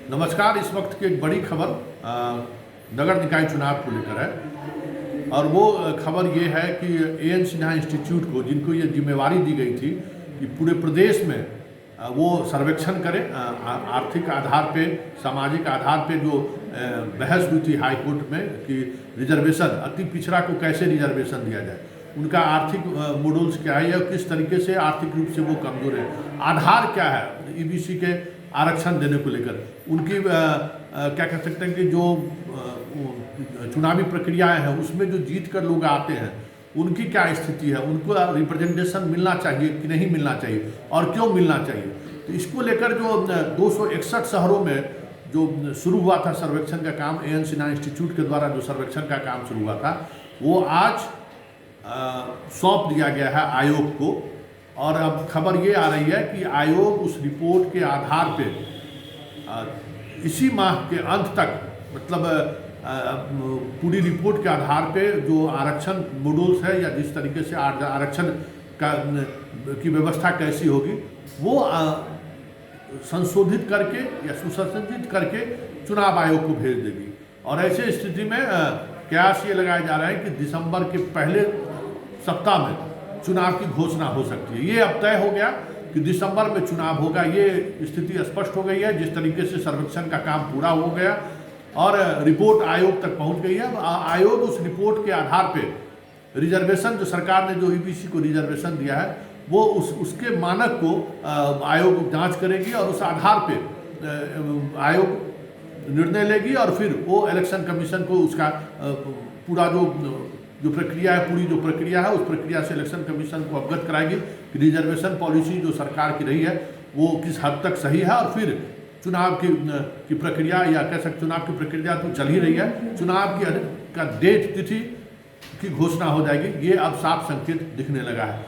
नमस्कार। इस वक्त की एक बड़ी खबर नगर निकाय चुनाव को लेकर है और वो खबर ये है कि एएन सिन्हा इंस्टीट्यूट को, जिनको ये जिम्मेवारी दी गई थी कि पूरे प्रदेश में वो सर्वेक्षण करें, आर्थिक आधार पे, सामाजिक आधार पे जो बहस हुई थी हाई कोर्ट में कि रिजर्वेशन, अति पिछड़ा को कैसे रिजर्वेशन दिया जाए, उनका आर्थिक मॉड्यूल्स क्या है या किस तरीके से आर्थिक रूप से वो कमज़ोर है, आधार क्या है ईबीसी के आरक्षण देने को लेकर, उनकी क्या कह सकते हैं कि जो चुनावी प्रक्रियाएं हैं उसमें जो जीत कर लोग आते हैं उनकी क्या स्थिति है, उनको रिप्रेजेंटेशन मिलना चाहिए कि नहीं मिलना चाहिए और क्यों मिलना चाहिए। तो इसको लेकर जो 261 शहरों में जो शुरू हुआ था सर्वेक्षण का काम, एएन सिन्हा इंस्टीट्यूट के द्वारा जो सर्वेक्षण का काम शुरू हुआ था वो आज सौंप दिया गया है आयोग को। और अब खबर ये आ रही है कि आयोग उस रिपोर्ट के आधार पे इसी माह के अंत तक, मतलब पूरी रिपोर्ट के आधार पे जो आरक्षण मॉड्यूल्स है या जिस तरीके से आरक्षण का की व्यवस्था कैसी होगी वो संशोधित करके या सुसंजित करके चुनाव आयोग को भेज देगी। और ऐसे स्थिति में कयास ये लगाया जा रहा है कि दिसंबर के पहले सप्ताह में चुनाव की घोषणा हो सकती है। ये अब तय हो गया कि दिसंबर में चुनाव होगा, ये स्थिति स्पष्ट हो गई है जिस तरीके से सर्वेक्षण का काम पूरा हो गया और रिपोर्ट आयोग तक पहुंच गई है। आयोग उस रिपोर्ट के आधार पे रिजर्वेशन, जो सरकार ने जो ईबीसी को रिजर्वेशन दिया है वो उसके मानक को आयोग जांच करेगी और उस आधार पे आयोग निर्णय लेगी और फिर वो इलेक्शन कमीशन को उसका पूरा जो प्रक्रिया है, पूरी जो प्रक्रिया है उस प्रक्रिया से इलेक्शन कमीशन को अवगत कराएगी कि रिजर्वेशन पॉलिसी जो सरकार की रही है वो किस हद तक सही है। और फिर चुनाव की प्रक्रिया, या कह सकते चुनाव की प्रक्रिया तो चल ही रही है, चुनाव की का डेट, तिथि की घोषणा हो जाएगी। ये अब साफ संकेत दिखने लगा है।